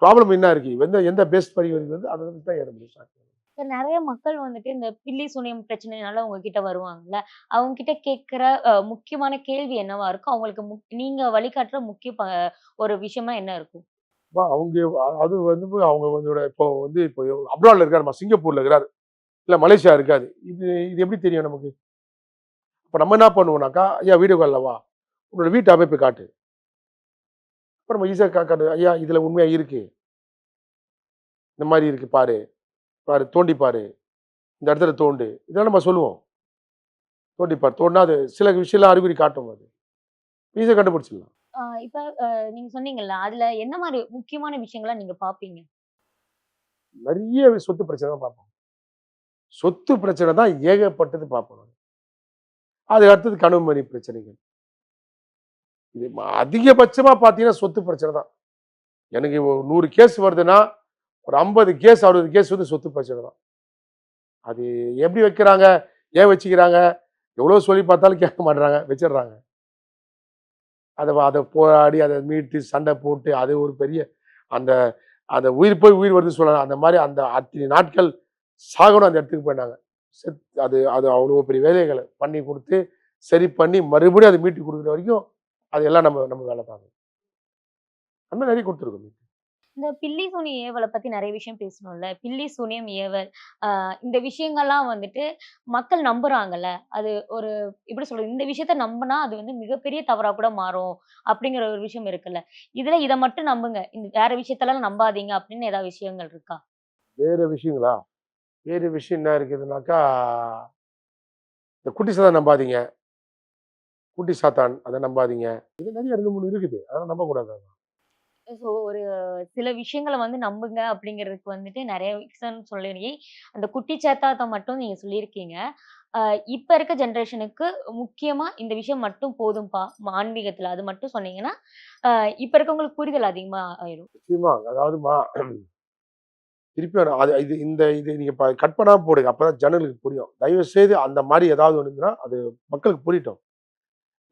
ப்ராப்ளம் என்ன இருக்கு? எந்த பேஸ் பண்ணி வருது அத வச்சு தான் ஏற முடியும். இப்ப நெறைய மக்கள் வந்துட்டு இந்த பில்லி சூனியம் பிரச்சனைனால உங்ககிட்ட வருவாங்கல்ல. அவங்க கிட்ட கேட்கிற முக்கியமான கேள்வி என்னவா இருக்கும்? அவங்களுக்கு நீங்க வழிகாட்டுற முக்கிய ஒரு விஷயமா என்ன இருக்கும்? அவங்க அது வந்து அவங்க இப்போ அப்ராட்ல இருக்காருமா, சிங்கப்பூர்ல இருக்கிறாரு. இல்ல மலேசியா இருக்காரு. இது இது எப்படி தெரியும் நமக்கு? அப்ப நம்ம என்ன பண்ணுவோம்னாக்கா, ஐயா வீடியோ கால்ல வா. உன்னோட வீட்டு அமைப்பு காட்டு. அப்ப நம்ம ஈஸியா காட்டு. ஐயா இதுல உண்மையா இருக்கு. இந்த மாரி இருக்கு பாரு. பாரு தோண்டி பாரு. இந்த இடத்துல தோண்டு. இதெல்லாம் நம்ம சொல்லுவோம். தோண்டி பாரு. தோண்டுனா அது சில விஷயம்லாம் அறிகுறி காட்டும் அது. ஈஸியா கண்டுபிடிச்சிடலாம். இப்ப நீங்க சொன்னீங்கல்ல, அதுல என்ன மாரி முக்கியமான விஷயங்கள நீங்க பார்ப்பீங்க? நெறைய சொத்து பிரச்சனை தான் பார்ப்போம். சொத்து பிரச்சனை தான் ஏகப்பட்டது பார்ப்போம் நாங்க. அதுக்கு அடுத்தது கணவன் மனைவி பிரச்சனைகள். இது அதிகபட்சமா பார்த்தீங்கன்னா சொத்து பிரச்சனை தான். எனக்கு 100 கேஸ் வருதுன்னா, ஒரு 50 கேஸ் 60 கேஸ் வந்து சொத்து பிரச்சனை தான். அது எப்படி வைக்கிறாங்க? ஏன் வச்சுக்கிறாங்க? எவ்வளோ சொல்லி பார்த்தாலும் கேட்க மாட்றாங்க. வச்சிடுறாங்க. அத போராடி அத மீட்டு சண்டை போட்டு அது ஒரு பெரிய அந்த அந்த உயிர் போய் உயிர் வருதுன்னு சொல்லலாம். அந்த மாரி அந்த அத்தனை நாட்கள் சாகணும் அந்த இடத்துக்கு போயிட்டாங்க. அது அது அவ்வளோ பெரிய வேலைகள பண்ணி குடுத்து, சரி பண்ணி மறுபடியும் அத மீட்டு குடுக்குற வரைக்கும், அது எல்லாம் நம்ம நம்ம வேலை தான். அந்த மாரி நெறைய குடுத்துருக்கோம். இந்த பில்லி சூனிய ஏவல பத்தி நெறைய விஷயம் பேசணும்ல. பில்லி சூனியம் ஏவல், இந்த விஷயங்கள்லாம் வந்துட்டு மக்கள் நம்புறாங்கல்ல. அது ஒரு எப்படி சொல்றது? இந்த விஷயத்த நம்புனா அது வந்து மிகப்பெரிய தவறா கூட மாறும். அப்படிங்கிற ஒரு விஷயம் இருக்குல்ல. இதுல இத மட்டும் நம்புங்க. இந்த வேற விஷயத்தலாம் நம்பாதீங்க அப்படின்னு ஏதாவது விஷயங்கள் இருக்கா? வேற விஷயங்களா? வேற விஷயம் என்ன இருக்குதுன்னாக்கா, இந்த குட்டி சாத்தான் நம்பாதீங்க. குட்டி சாத்தான் அத நம்பாதீங்க. இது நெறைய 2, 3 இருக்குது. அதெல்லாம் நம்பக்கூடாது. ஸோ ஒரு சில விஷயங்கள வந்து நம்புங்க அப்படிங்கிறதுக்கு வந்துட்டு நெறைய விஷயம் சொல்லி, அந்த குட்டி சேத்தாத்த மட்டும் நீங்க சொல்லியிருக்கீங்க. அ இப்ப இருக்க ஜெனரேஷனுக்கு முக்கியமா இந்த விஷயம் மட்டும் போதும்பா, ஆன்மீகத்துல அது மட்டும் சொன்னீங்கன்னா, அ இப்ப இருக்கவங்களுக்கு புரிதல் அதிகமா ஆயிரும். நிச்சயமா. அதாவதுமா திருப்பி அது இது நீங்க கட் பண்ணாம போடுங்க. அப்பதான் ஜனங்களுக்கு புரியும். தயவு செய்து அந்த மாரி ஏதாவது ஒண்ணு இருந்துன்னா, அது மக்களுக்கு புரியட்டும்.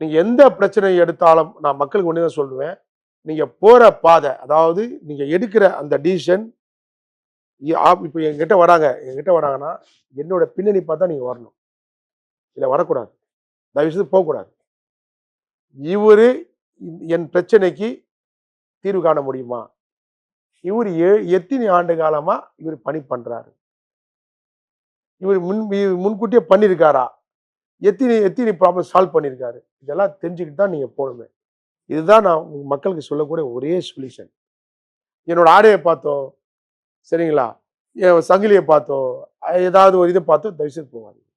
நீங்க எந்த பிரச்சனை எடுத்தாலும் நான் மக்களுக்கு ஒண்ணே தான் சொல்லுவேன். நீங்க போற பாதை, அதாவது நீங்க எடுக்கிற அந்த டிசிஷன் இப்ப என்கிட்ட வராங்கன்னா, என்னோட பின்னணி பார்த்தா நீங்க வரணும். இல்ல வரக்கூடாது. தயவு செய்து போக்கூடாது. இவரு என் பிரச்சனைக்கு தீர்வு காண முடியுமா? இவரு எத்தனை ஆண்டு காலமா இவரு பணி பண்றாரு? இவரு முன்கூட்டியே பண்ணியிருக்காரா? எத்தனை எத்தனை ப்ராப்ளம் சால்வ் பண்ணியிருக்காரு? இதெல்லாம் தெரிஞ்சுக்கிட்டு தான் நீங்க போணுமே. இதுதான் நான் மக்களுக்கு சொல்லக்கூடிய ஒரே சொல்யூஷன். என்னோட ஆடைய பார்த்தோ, சரிங்களா? என் சங்கிலிய பார்த்தோ, ஏதாவது ஒரு இத பார்த்தோ தயவுசெய்து போகாதீங்க.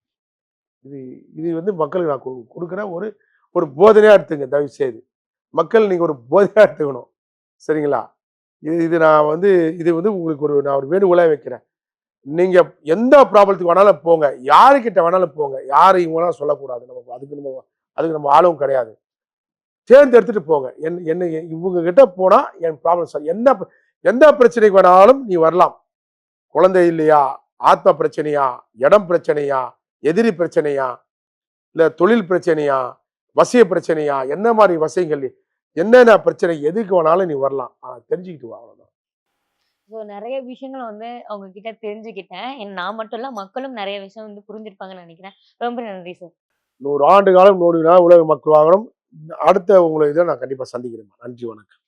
இது இது வந்து மக்களுக்கு நான் குடுக்குற ஒரு ஒரு போதனையா எடுத்துங்க தயவு செய்து. மக்கள் நீங்க ஒரு போதையா எடுத்துக்கணும். சரிங்களா? இது நான் வந்து இது வந்து உங்களுக்கு நான் ஒரு வேண்டுகோளா வைக்கிறேன். நீங்க எந்த ப்ராப்ளத்துக்கு வேணாலும் போங்க. யாருகிட்ட வேணாலும் போங்க. யாரையும் வேணாலும் சொல்லக்கூடாது. அதுக்கு நம்ம ஆளும் கிடையாது. தேர்ந்தெடுத்துட்டு போங்க. என்ன இவங்க கிட்ட போனா என் ப்ராப்ளம் எந்த பிரச்சனைக்கு வேணாலும் நீ வரலாம். குழந்தை இல்லையா? ஆத்ம பிரச்சனையா? இடம் பிரச்சனையா? எதிரி பிரச்சனையா? இல்ல தொழில் பிரச்சனையா? வசிய பிரச்சனையா? என்ன மாரி வசியங்கள்? என்னென்ன பிரச்சனை எதுக்கு வேணாலும் நீ வரலாம். ஆனா தெரிஞ்சுக்கிட்டு வா அவ்வளவுதான். ஸோ நெறைய விஷயங்கள வந்து அவங்க கிட்ட தெரிஞ்சுக்கிட்டேன். நான் மட்டும் இல்ல, மக்களும் நெறைய விஷயம் வந்து புரிஞ்சிருப்பாங்கன்னு நெனைக்கிறேன். ரொம்ப நன்றி சார். 100 ஆண்டு காலம் 100 நாள் உலக மக்கள் வாழணும். அடுத்த உங்களை இத நான் கண்டிப்பா சந்திக்கிறேன். நன்றி, வணக்கம்.